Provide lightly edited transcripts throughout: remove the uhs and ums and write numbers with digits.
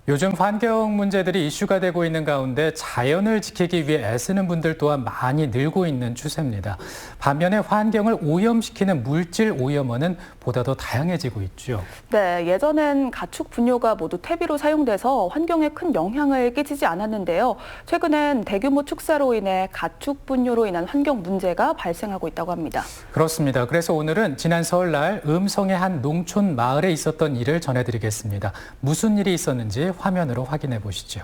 요즘 환경 문제들이 이슈가 되고 있는 가운데 자연을 지키기 위해 애쓰는 분들 또한 많이 늘고 있는 추세입니다. 반면에 환경을 오염시키는 물질 오염원은 보다 더 다양해지고 있죠. 네, 예전엔 가축 분뇨가 모두 퇴비로 사용돼서 환경에 큰 영향을 끼치지 않았는데요. 최근엔 대규모 축사로 인해 가축 분뇨로 인한 환경 문제가 발생하고 있다고 합니다. 그렇습니다. 그래서 오늘은 지난 설날 음성의 한 농촌 마을에 있었던 일을 전해드리겠습니다. 무슨 일이 있었는지 화면으로 확인해 보시죠.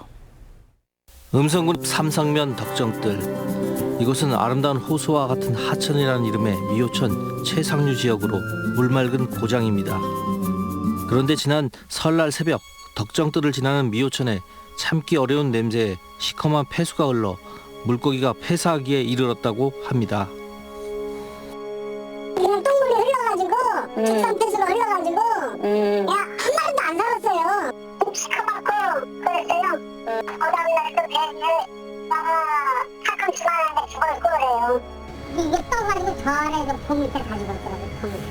음성군 삼성면 덕정뜰. 이곳은 아름다운 호수와 같은 하천이라는 이름의 미호천 최상류 지역으로 물맑은 고장입니다. 그런데 지난 설날 새벽 덕정뜰을 지나는 미호천에 참기 어려운 냄새에 시커먼 폐수가 흘러 물고기가 폐사하기에 이르렀다고 합니다. 그냥 똥물이 흘러가지고 축산 폐수가 흘러가지고 야, 한 마리도 안 살았어요. 시커멓고 그랬어요. 다음날 그 배가 살금 죽었는데 죽었고 그래요. 이게 떠가지고 저 아래 그 밑에 다 죽었더라고요. 그 밑에.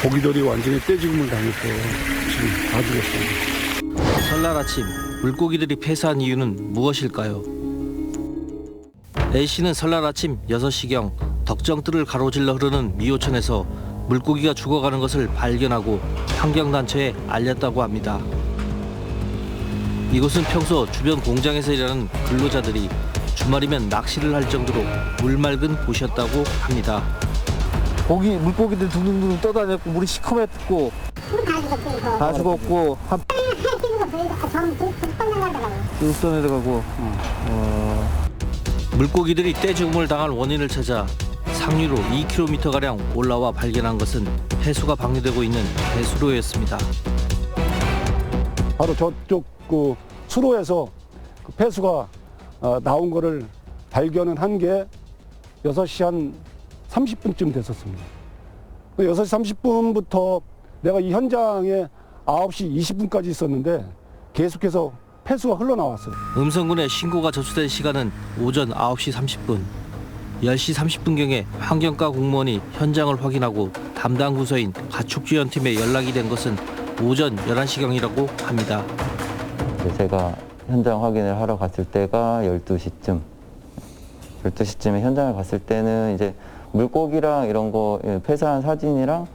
고기들이 완전히 떼죽음을 당했어요. 지금 다 죽었어요. 설날 아침 물고기들이 폐사한 이유는 무엇일까요? A씨는 설날 아침 6시경 덕정뜰을 가로질러 흐르는 미호천에서 물고기가 죽어가는 것을 발견하고 환경단체에 알렸다고 합니다. 이곳은 평소 주변 공장에서 일하는 근로자들이 주말이면 낚시를 할 정도로 물맑은 곳이었다고 합니다. 물고기들 둥둥둥 떠다녔고 물이 시커맸고 다 죽었고 뚝 물고기들이 떼죽음을 당할 원인을 찾아 상류로 2km가량 올라와 발견한 것은 폐수가 방류되고 있는 배수로였습니다. 바로 저쪽 그 수로에서 그 폐수가 나온 거를 발견은 한 게 6시 한 30분쯤 됐었습니다. 6시 30분부터 내가 이 현장에 9시 20분까지 있었는데 계속해서 폐수가 흘러나왔어요. 음성군에 신고가 접수된 시간은 오전 9시 30분. 10시 30분경에 환경과 공무원이 현장을 확인하고 담당 부서인 가축지원팀에 연락이 된 것은 오전 11시경이라고 합니다. 제가 현장 확인을 하러 갔을 때가 12시쯤. 12시쯤에 현장을 갔을 때는 이제 물고기랑 이런 거 폐사한 사진이랑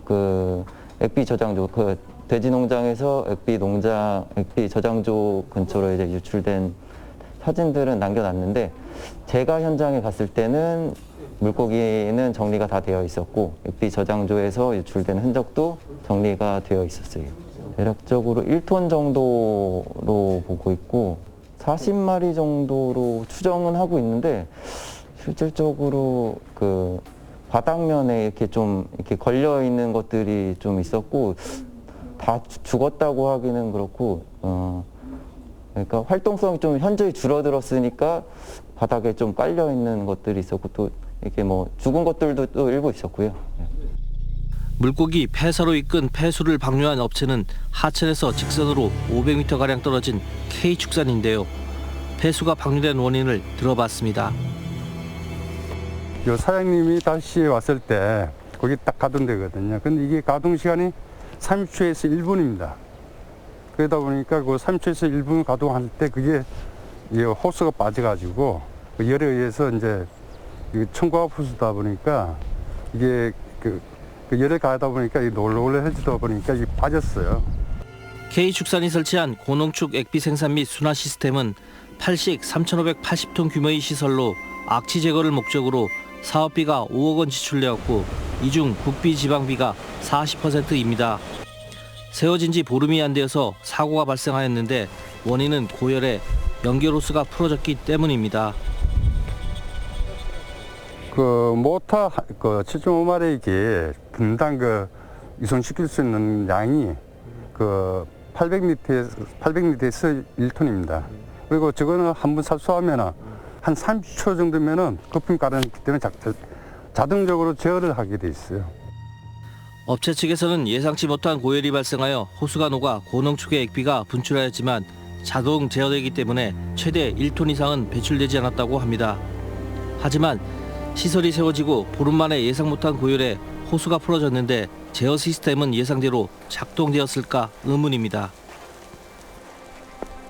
그 액비 저장조, 그 돼지 농장에서 액비 저장조 근처로 이제 유출된 사진들은 남겨놨는데 제가 현장에 갔을 때는 물고기는 정리가 다 되어 있었고 액비 저장조에서 유출된 흔적도 정리가 되어 있었어요. 대략적으로 1톤 정도로 보고 있고 40마리 정도로 추정은 하고 있는데 실질적으로 그 바닥면에 이렇게 좀 이렇게 걸려 있는 것들이 좀 있었고 다 죽었다고 하기는 그렇고 그러니까 활동성이 좀 현저히 줄어들었으니까 바닥에 좀 깔려 있는 것들이 있었고 또 이렇게 뭐 죽은 것들도 또 일부 있었고요. 물고기 폐사로 이끈 폐수를 방류한 업체는 하천에서 직선으로 500m가량 떨어진 K축산인데요. 폐수가 방류된 원인을 들어봤습니다. 요 사장님이 다시 왔을 때 거기 딱 가던 데거든요. 근데 이게 가동 시간이 30초에서 1분입니다. 그러다 보니까 그 30초에서 1분 가동할 때 그게 이 호스가 빠져가지고 그 열에 의해서 이제 첨가압 호스다 보니까 이게 그 열에 가다 보니까 놀래해지다 보니까 이게 빠졌어요. K축산이 설치한 고농축 액비 생산 및 순화 시스템은 8식 3,580톤 규모의 시설로 악취 제거를 목적으로 사업비가 5억 원 지출되었고 이 중 국비 지방비가 40%입니다. 세워진 지 보름이 안 되어서 사고가 발생하였는데 원인은 고열에 연결 호스가 풀어졌기 때문입니다. 그 모터 그 7.5마력이 분당 그 이송시킬 수 있는 양이 그 800리터에서 1톤입니다. 그리고 저거는 한번 살수하면은 한 30초 정도면은 거품 가라앉기 때문에 자동적으로 제어를 하게 돼 있어요. 업체 측에서는 예상치 못한 고열이 발생하여 호수가 녹아 고농축의 액비가 분출하였지만 자동 제어되기 때문에 최대 1톤 이상은 배출되지 않았다고 합니다. 하지만 시설이 세워지고 보름 만에 예상 못한 고열에 호수가 풀어졌는데 제어 시스템은 예상대로 작동되었을까 의문입니다.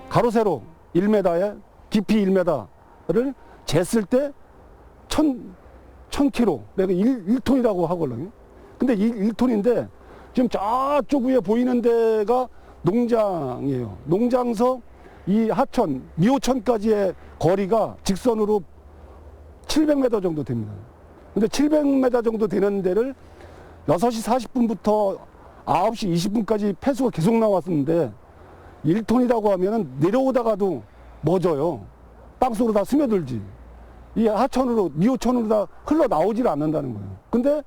가로 세로 1m에 깊이 1m를 쟀을 때 1000kg, 내가 1톤이라고 하거든요. 근데 1톤인데 지금 저쪽 위에 보이는 데가 농장이에요. 농장서 이 하천, 미호천까지의 거리가 직선으로 700m 정도 됩니다. 근데 700m 정도 되는 데를 6시 40분부터 9시 20분까지 폐수가 계속 나왔었는데 1톤이라고 하면은 내려오다가도 멎어요. 땅속으로 다 스며들지. 이 하천으로, 미호천으로 다 흘러나오질 않는다는 거예요. 근데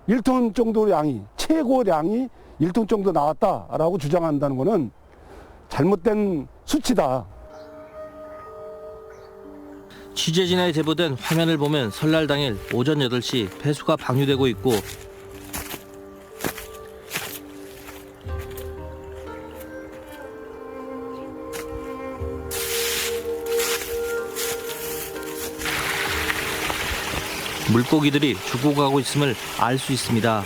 1톤 정도 양이, 최고량이 1톤 정도 나왔다라고 주장한다는 거는 잘못된 수치다. 취재진에 제보된 화면을 보면 설날 당일 오전 8시 폐수가 방류되고 있고 물고기들이 죽어가고 있음을 알 수 있습니다.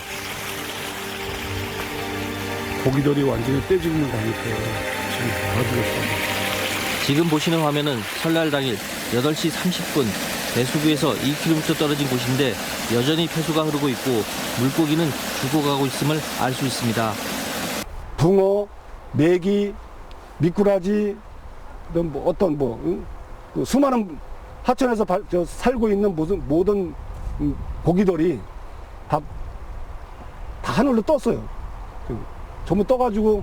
고기들이 완전히 떼지는 다니까 지금 도와주겠다. 지금 보시는 화면은 설날 당일 8시 30분 배수구에서 2km 떨어진 곳인데 여전히 폐수가 흐르고 있고 물고기는 죽어가고 있음을 알 수 있습니다. 붕어, 메기, 미꾸라지, 그 수많은 하천에서 살고 있는 모든 고기들이 다 하늘로 떴어요. 전부 떠가지고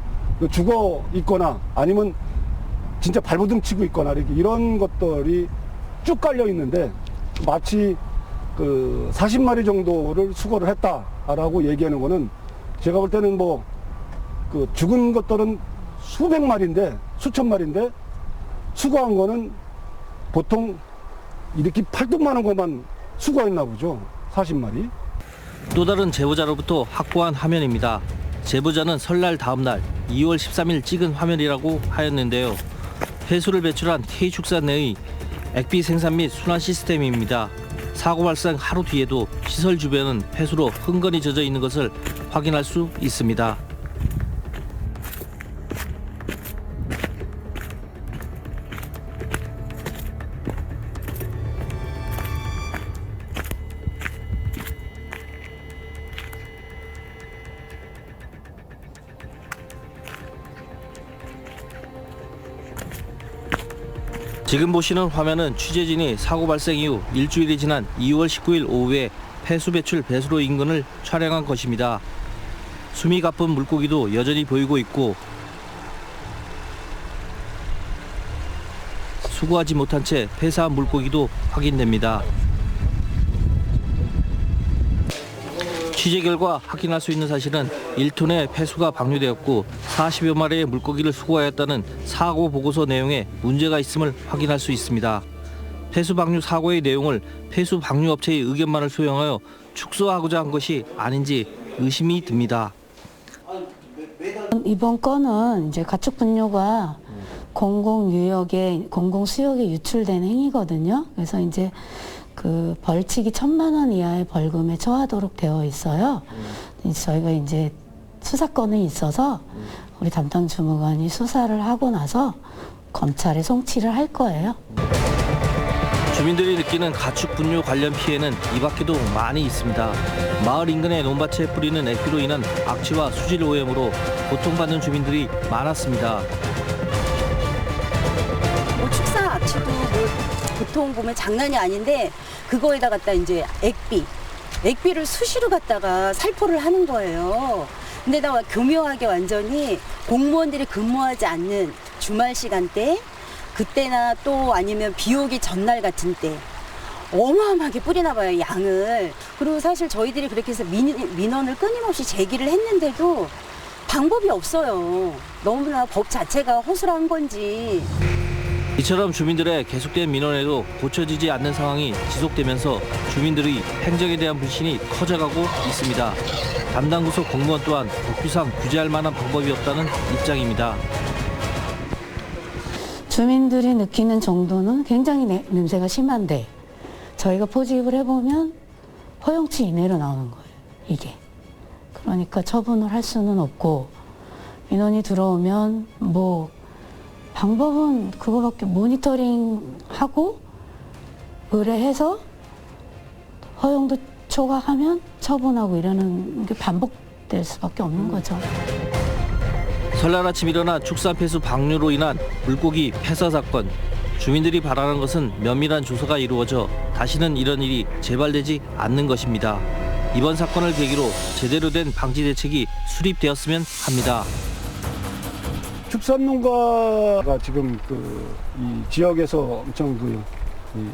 죽어 있거나 아니면 진짜 발버둥 치고 있거나 이런 것들이 쭉 깔려 있는데 마치 그 40마리 정도를 수거를 했다라고 얘기하는 거는 제가 볼 때는 그 죽은 것들은 수백 마리인데 수천 마리인데 수거한 거는 보통 이렇게 팔뚝만한 것만 수거했나 보죠. 40마리. 또 다른 제보자로부터 확보한 화면입니다. 제보자는 설날 다음 날 2월 13일 찍은 화면이라고 하였는데요. 폐수를 배출한 K축산 내의 액비 생산 및 순환 시스템입니다. 사고 발생 하루 뒤에도 시설 주변은 폐수로 흥건히 젖어 있는 것을 확인할 수 있습니다. 지금 보시는 화면은 취재진이 사고 발생 이후 일주일이 지난 2월 19일 오후에 폐수 배출 배수로 인근을 촬영한 것입니다. 숨이 가쁜 물고기도 여전히 보이고 있고 수거하지 못한 채 폐사한 물고기도 확인됩니다. 취재 결과 확인할 수 있는 사실은 1톤의 폐수가 방류되었고 40여 마리의 물고기를 수거하였다는 사고 보고서 내용에 문제가 있음을 확인할 수 있습니다. 폐수 방류 사고의 내용을 폐수 방류 업체의 의견만을 수용하여 축소하고자 한 것이 아닌지 의심이 듭니다. 이번 건은 이제 가축 분뇨가 공공유역에 공공수역에 유출된 행위거든요. 그래서 이제 그 벌칙이 1,000만 원 이하의 벌금에 처하도록 되어 있어요. 저희가 이제 수사권이 있어서 우리 담당 주무관이 수사를 하고 나서 검찰에 송치를 할 거예요. 주민들이 느끼는 가축 분뇨 관련 피해는 이 밖에도 많이 있습니다. 마을 인근의 논밭에 뿌리는 액비로 인한 악취와 수질 오염으로 고통받는 주민들이 많았습니다. 축사 악취도 보통 보면 장난이 아닌데 그거에다 갖다 이제 액비를 수시로 갖다가 살포를 하는 거예요. 근데다가 교묘하게 완전히 공무원들이 근무하지 않는 주말 시간대 그때나 또 아니면 비 오기 전날 같은 때 어마어마하게 뿌리나 봐요, 양을. 그리고 사실 저희들이 그렇게 해서 민원을 끊임없이 제기를 했는데도 방법이 없어요. 너무나 법 자체가 허술한 건지. 이처럼 주민들의 계속된 민원에도 고쳐지지 않는 상황이 지속되면서 주민들의 행정에 대한 불신이 커져가고 있습니다. 담당 부서 공무원 또한 법규상 규제할 만한 방법이 없다는 입장입니다. 주민들이 느끼는 정도는 굉장히 냄새가 심한데 저희가 포집을 해보면 허용치 이내로 나오는 거예요, 이게. 그러니까 처분을 할 수는 없고 민원이 들어오면 뭐 방법은 그거밖에 모니터링하고 의뢰해서 허용도 초과하면 처분하고 이러는 게 반복될 수밖에 없는 거죠. 설날 아침 일어난 축산 폐수 방류로 인한 물고기 폐사 사건. 주민들이 바라는 것은 면밀한 조사가 이루어져 다시는 이런 일이 재발되지 않는 것입니다. 이번 사건을 계기로 제대로 된 방지 대책이 수립되었으면 합니다. 축산농가가 지금 이 지역에서 엄청 이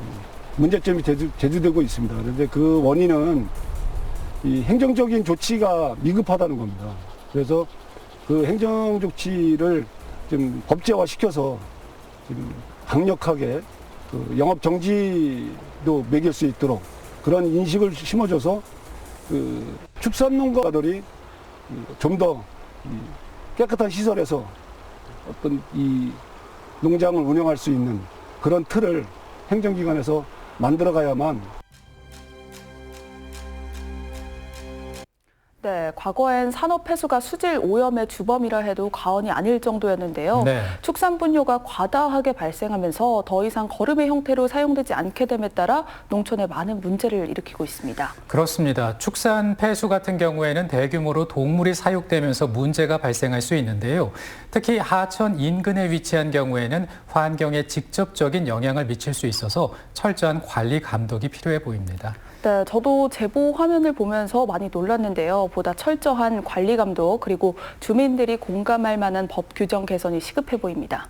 문제점이 제기되고 있습니다. 그런데 그 원인은 이 행정적인 조치가 미흡하다는 겁니다. 그래서 그 행정 조치를 좀 법제화시켜서 지금 강력하게 그 영업 정지도 매길 수 있도록 그런 인식을 심어줘서 그 축산농가들이 좀 더 깨끗한 시설에서 어떤 이 농장을 운영할 수 있는 그런 틀을 행정기관에서 만들어가야만. 네, 과거엔 산업폐수가 수질 오염의 주범이라 해도 과언이 아닐 정도였는데요. 네. 축산분뇨가 과다하게 발생하면서 더 이상 거름의 형태로 사용되지 않게 됨에 따라 농촌에 많은 문제를 일으키고 있습니다. 그렇습니다. 축산 폐수 같은 경우에는 대규모로 동물이 사육되면서 문제가 발생할 수 있는데요. 특히 하천 인근에 위치한 경우에는 환경에 직접적인 영향을 미칠 수 있어서 철저한 관리 감독이 필요해 보입니다. 네, 저도 제보 화면을 보면서 많이 놀랐는데요. 보다 철저한 관리 감독 그리고 주민들이 공감할 만한 법 규정 개선이 시급해 보입니다.